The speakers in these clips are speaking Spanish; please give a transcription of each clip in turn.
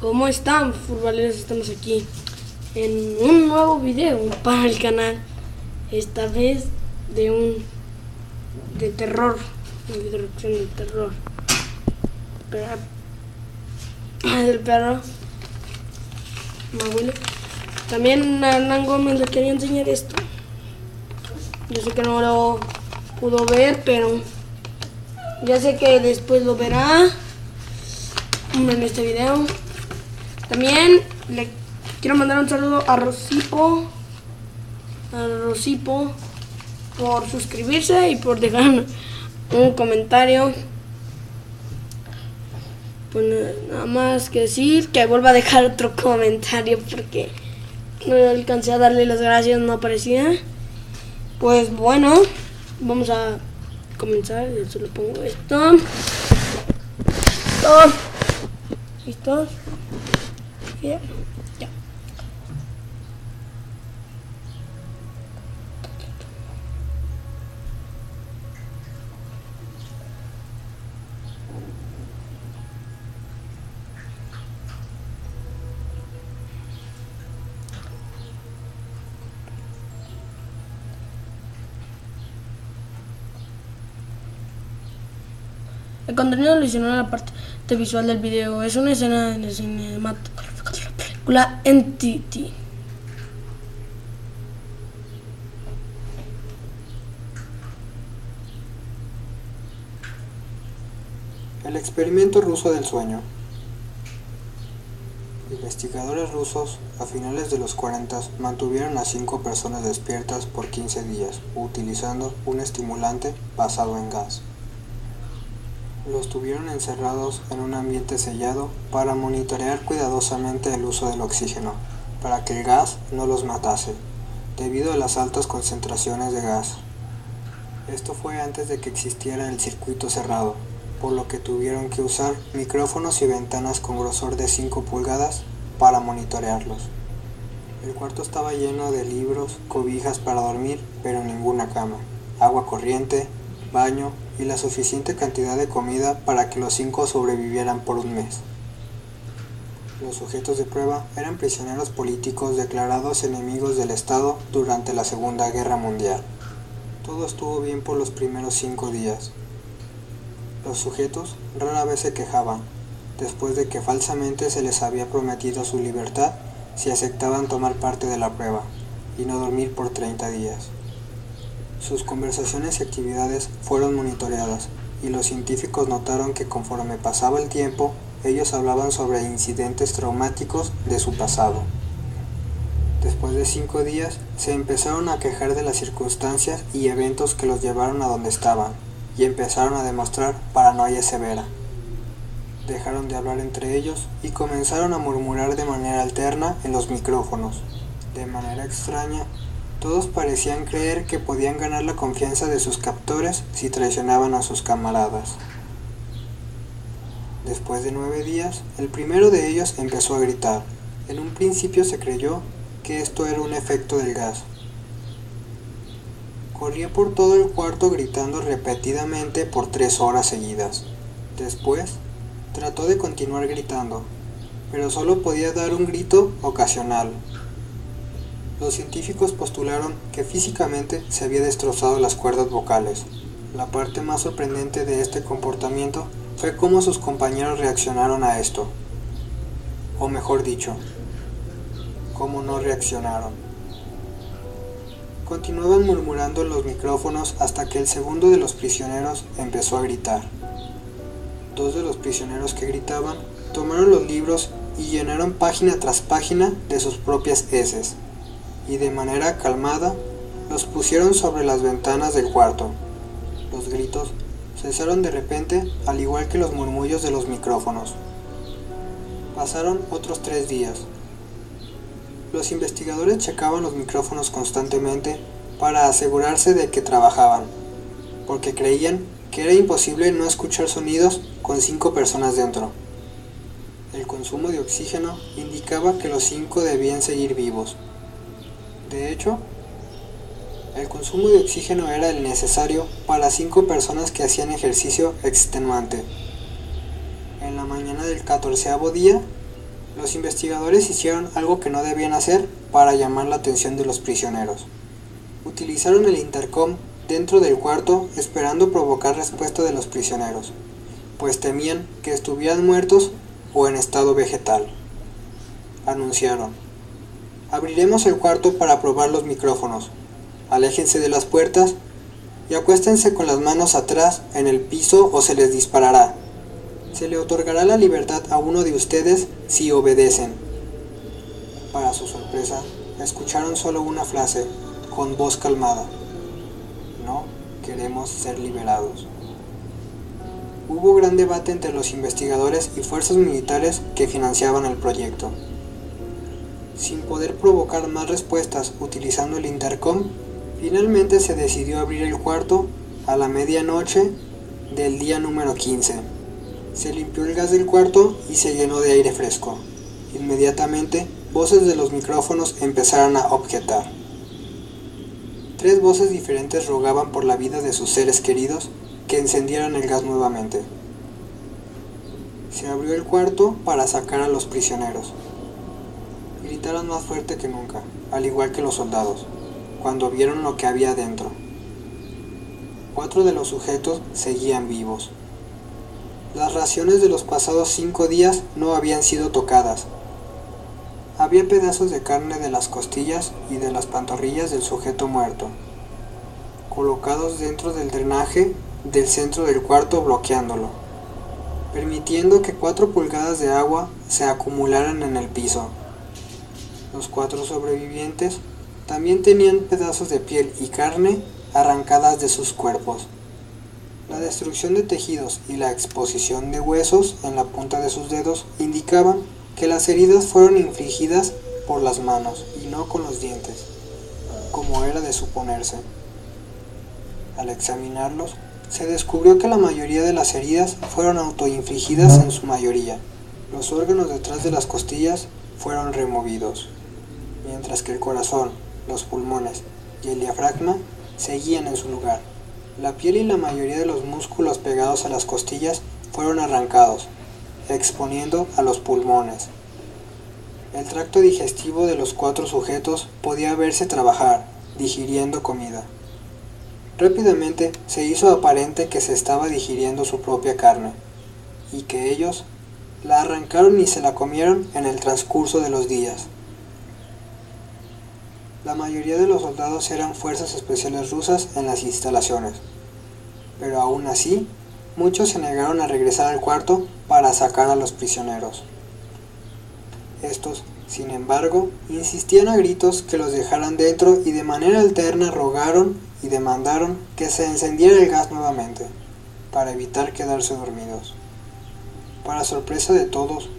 ¿Cómo están, futboleros? Estamos aquí en un nuevo video para el canal. Esta vez de terror, una video reacción de terror. El perro Maguile. También a Hernán Gómez le quería enseñar esto. Yo sé que no lo pudo ver, pero ya sé que después lo verá en este video. También le quiero mandar un saludo a Rosipo por suscribirse y por dejar un comentario. Pues nada más que decir que vuelva a dejar otro comentario porque no alcancé a darle las gracias, no aparecía. Pues bueno, vamos a comenzar. Yo solo pongo esto. ¿Listos? Bien. Ya. El contenido adicional a la parte visual del video es una escena de cinematográfica de la película Entity. El experimento ruso del sueño. Investigadores rusos a finales de los 40 mantuvieron a 5 personas despiertas por 15 días utilizando un estimulante basado en gas. Los tuvieron encerrados en un ambiente sellado para monitorear cuidadosamente el uso del oxígeno, para que el gas no los matase, debido a las altas concentraciones de gas. Esto fue antes de que existiera el circuito cerrado, por lo que tuvieron que usar micrófonos y ventanas con grosor de 5 pulgadas para monitorearlos. El cuarto estaba lleno de libros, cobijas para dormir, pero ninguna cama, agua corriente, baño y la suficiente cantidad de comida para que los 5 sobrevivieran por un mes. Los sujetos de prueba eran prisioneros políticos declarados enemigos del Estado durante la Segunda Guerra Mundial. Todo estuvo bien por los primeros 5 días. Los sujetos rara vez se quejaban, después de que falsamente se les había prometido su libertad si aceptaban tomar parte de la prueba y no dormir por 30 días. Sus conversaciones y actividades fueron monitoreadas, y los científicos notaron que conforme pasaba el tiempo, ellos hablaban sobre incidentes traumáticos de su pasado. Después de 5 días, se empezaron a quejar de las circunstancias y eventos que los llevaron a donde estaban, y empezaron a demostrar paranoia severa. Dejaron de hablar entre ellos y comenzaron a murmurar de manera alterna en los micrófonos. De manera extraña, todos parecían creer que podían ganar la confianza de sus captores si traicionaban a sus camaradas. Después de 9 días, el primero de ellos empezó a gritar. En un principio se creyó que esto era un efecto del gas. Corría por todo el cuarto gritando repetidamente por 3 horas seguidas. Después, trató de continuar gritando, pero solo podía dar un grito ocasional. Los científicos postularon que físicamente se había destrozado las cuerdas vocales. La parte más sorprendente de este comportamiento fue cómo sus compañeros reaccionaron a esto. O mejor dicho, cómo no reaccionaron. Continuaban murmurando en los micrófonos hasta que el segundo de los prisioneros empezó a gritar. 2 de los prisioneros que gritaban tomaron los libros y llenaron página tras página de sus propias heces, y de manera calmada los pusieron sobre las ventanas del cuarto. Los gritos cesaron de repente, al igual que los murmullos de los micrófonos. Pasaron otros 3 días. Los investigadores checaban los micrófonos constantemente para asegurarse de que trabajaban, porque creían que era imposible no escuchar sonidos con 5 personas dentro. El consumo de oxígeno indicaba que los 5 debían seguir vivos. De hecho, el consumo de oxígeno era el necesario para 5 personas que hacían ejercicio extenuante. En la mañana del 14º día, Los investigadores hicieron algo que no debían hacer para llamar la atención de los prisioneros. Utilizaron el intercom dentro del cuarto esperando provocar respuesta de los prisioneros, pues temían que estuvieran muertos o en estado vegetal. Anunciaron: abriremos el cuarto para probar los micrófonos. Aléjense de las puertas y acuéstense con las manos atrás en el piso o se les disparará. Se le otorgará la libertad a uno de ustedes si obedecen. Para su sorpresa, escucharon solo una frase, con voz calmada: no queremos ser liberados. Hubo gran debate entre los investigadores y fuerzas militares que financiaban el proyecto. Sin poder provocar más respuestas utilizando el intercom, finalmente se decidió abrir el cuarto a la medianoche del día número 15. Se limpió el gas del cuarto y se llenó de aire fresco. Inmediatamente, voces de los micrófonos empezaron a objetar. 3 voces diferentes rogaban por la vida de sus seres queridos que encendieran el gas nuevamente. Se abrió el cuarto para sacar a los prisioneros. Gritaron más fuerte que nunca, al igual que los soldados, cuando vieron lo que había dentro. 4 de los sujetos seguían vivos. Las raciones de los pasados 5 días no habían sido tocadas. Había pedazos de carne de las costillas y de las pantorrillas del sujeto muerto, colocados dentro del drenaje del centro del cuarto, bloqueándolo, permitiendo que 4 pulgadas de agua se acumularan en el piso. Los 4 sobrevivientes también tenían pedazos de piel y carne arrancadas de sus cuerpos. La destrucción de tejidos y la exposición de huesos en la punta de sus dedos indicaban que las heridas fueron infligidas por las manos y no con los dientes, como era de suponerse. Al examinarlos, se descubrió que la mayoría de las heridas fueron autoinfligidas en su mayoría. Los órganos detrás de las costillas fueron removidos, mientras que el corazón, los pulmones y el diafragma seguían en su lugar. La piel y la mayoría de los músculos pegados a las costillas fueron arrancados, exponiendo a los pulmones. El tracto digestivo de los 4 sujetos podía verse trabajar, digiriendo comida. Rápidamente se hizo aparente que se estaba digiriendo su propia carne, y que ellos la arrancaron y se la comieron en el transcurso de los días. La mayoría de los soldados eran fuerzas especiales rusas en las instalaciones, pero aún así, muchos se negaron a regresar al cuarto para sacar a los prisioneros. Estos, sin embargo, insistían a gritos que los dejaran dentro y de manera alterna rogaron y demandaron que se encendiera el gas nuevamente, para evitar quedarse dormidos. Para sorpresa de todos,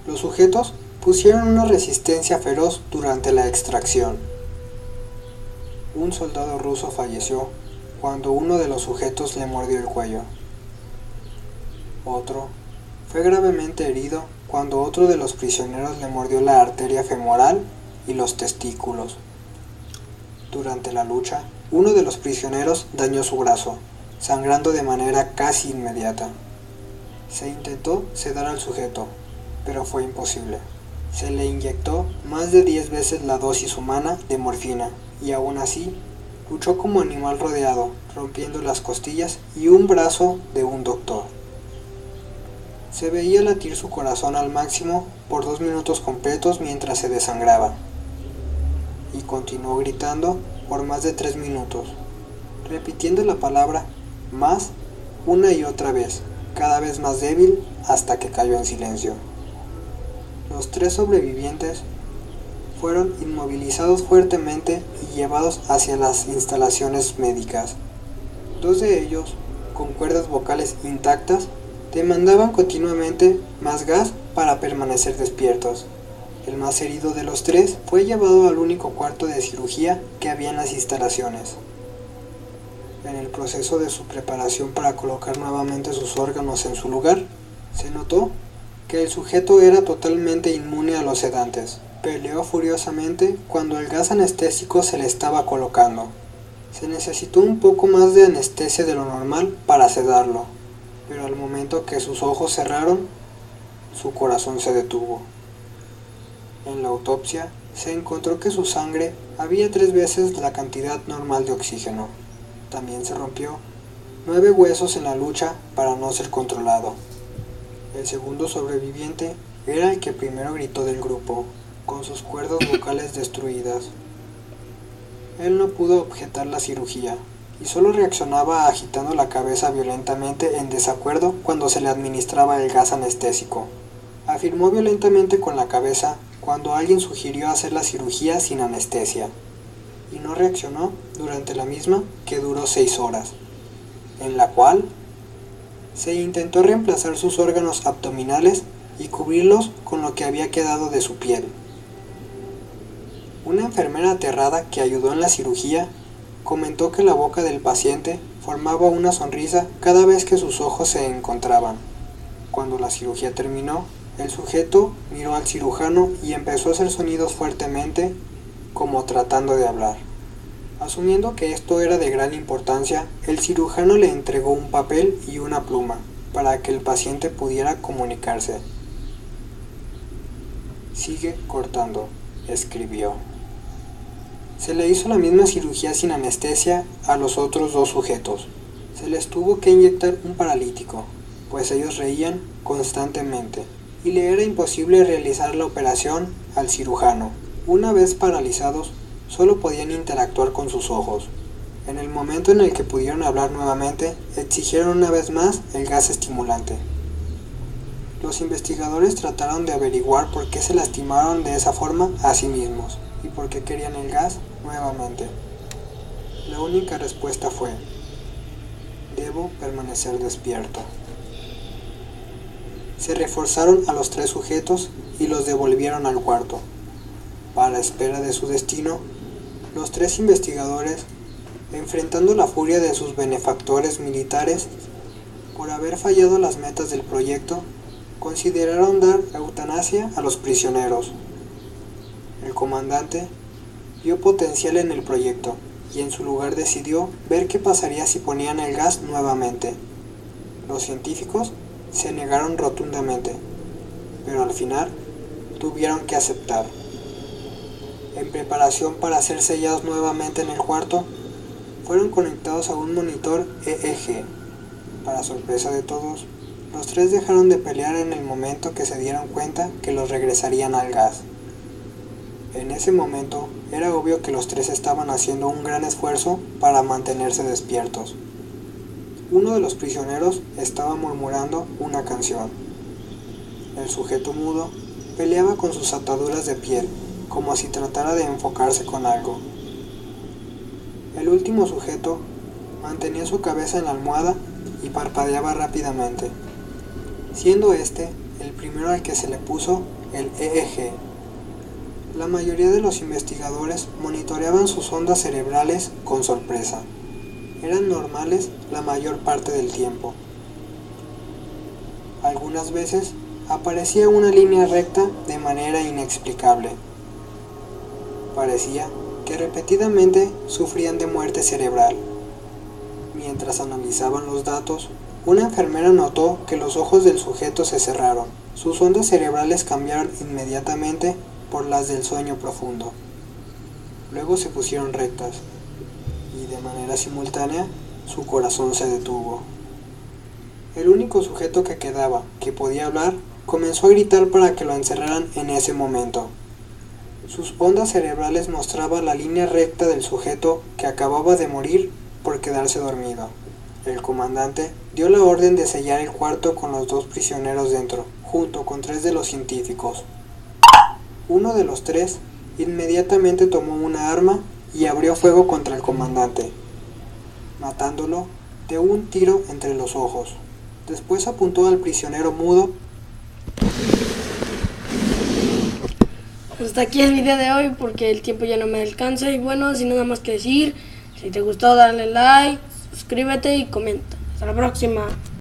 los sujetos pusieron una resistencia feroz durante la extracción. Un soldado ruso falleció cuando uno de los sujetos le mordió el cuello. Otro fue gravemente herido cuando otro de los prisioneros le mordió la arteria femoral y los testículos. Durante la lucha, uno de los prisioneros dañó su brazo, sangrando de manera casi inmediata. Se intentó sedar al sujeto, pero fue imposible. Se le inyectó más de 10 veces la dosis humana de morfina y aún así luchó como animal rodeado, rompiendo las costillas y un brazo de un doctor. Se veía latir su corazón al máximo por 2 minutos completos mientras se desangraba, y continuó gritando por más de 3 minutos, repitiendo la palabra más una y otra vez, cada vez más débil hasta que cayó en silencio. Los 3 sobrevivientes fueron inmovilizados fuertemente y llevados hacia las instalaciones médicas. 2 de ellos, con cuerdas vocales intactas, demandaban continuamente más gas para permanecer despiertos. El más herido de los 3 fue llevado al único cuarto de cirugía que había en las instalaciones. En el proceso de su preparación para colocar nuevamente sus órganos en su lugar, se notó que el sujeto era totalmente inmune a los sedantes. Peleó furiosamente cuando el gas anestésico se le estaba colocando. Se necesitó un poco más de anestesia de lo normal para sedarlo, pero al momento que sus ojos cerraron, su corazón se detuvo. En la autopsia se encontró que su sangre había 3 veces la cantidad normal de oxígeno. También se rompió 9 huesos en la lucha para no ser controlado. El segundo sobreviviente era el que primero gritó del grupo, con sus cuerdas vocales destruidas. Él no pudo objetar la cirugía y solo reaccionaba agitando la cabeza violentamente en desacuerdo cuando se le administraba el gas anestésico. Afirmó violentamente con la cabeza cuando alguien sugirió hacer la cirugía sin anestesia, y no reaccionó durante la misma, que duró 6 horas, en la cual se intentó reemplazar sus órganos abdominales y cubrirlos con lo que había quedado de su piel. Una enfermera aterrada que ayudó en la cirugía comentó que la boca del paciente formaba una sonrisa cada vez que sus ojos se encontraban. Cuando la cirugía terminó, el sujeto miró al cirujano y empezó a hacer sonidos fuertemente, como tratando de hablar. Asumiendo que esto era de gran importancia, el cirujano le entregó un papel y una pluma para que el paciente pudiera comunicarse. «Sigue cortando», escribió. Se le hizo la misma cirugía sin anestesia a los otros 2 sujetos. Se les tuvo que inyectar un paralítico, pues ellos reían constantemente, y le era imposible realizar la operación al cirujano. Una vez paralizados, solo podían interactuar con sus ojos. En el momento en el que pudieron hablar nuevamente, exigieron una vez más el gas estimulante. Los investigadores trataron de averiguar por qué se lastimaron de esa forma a sí mismos y por qué querían el gas nuevamente. La única respuesta fue: debo permanecer despierto. Se reforzaron a los 3 sujetos y los devolvieron al cuarto. Para espera de su destino, los 3 investigadores, enfrentando la furia de sus benefactores militares por haber fallado las metas del proyecto, consideraron dar eutanasia a los prisioneros. El comandante vio potencial en el proyecto y en su lugar decidió ver qué pasaría si ponían el gas nuevamente. Los científicos se negaron rotundamente, pero al final tuvieron que aceptar. En preparación para ser sellados nuevamente en el cuarto, fueron conectados a un monitor EEG. Para sorpresa de todos, los 3 dejaron de pelear en el momento que se dieron cuenta que los regresarían al gas. En ese momento era obvio que los 3 estaban haciendo un gran esfuerzo para mantenerse despiertos. Uno de los prisioneros estaba murmurando una canción. El sujeto mudo peleaba con sus ataduras de piel, como si tratara de enfocarse con algo. El último sujeto mantenía su cabeza en la almohada y parpadeaba rápidamente, siendo este el primero al que se le puso el EEG. La mayoría de los investigadores monitoreaban sus ondas cerebrales con sorpresa. Eran normales la mayor parte del tiempo. Algunas veces aparecía una línea recta de manera inexplicable. Parecía que repetidamente sufrían de muerte cerebral. Mientras analizaban los datos, una enfermera notó que los ojos del sujeto se cerraron. Sus ondas cerebrales cambiaron inmediatamente por las del sueño profundo. Luego se pusieron rectas, y de manera simultánea su corazón se detuvo. El único sujeto que quedaba, que podía hablar, comenzó a gritar para que lo encerraran en ese momento. Sus ondas cerebrales mostraban la línea recta del sujeto que acababa de morir por quedarse dormido. El comandante dio la orden de sellar el cuarto con los 2 prisioneros dentro, junto con 3 de los científicos. Uno de los 3 inmediatamente tomó una arma y abrió fuego contra el comandante, matándolo de un tiro entre los ojos. Después apuntó al prisionero mudo. Hasta aquí el video de hoy porque el tiempo ya no me alcanza. Y bueno, sin nada más que decir, si te gustó dale like, suscríbete y comenta. Hasta la próxima.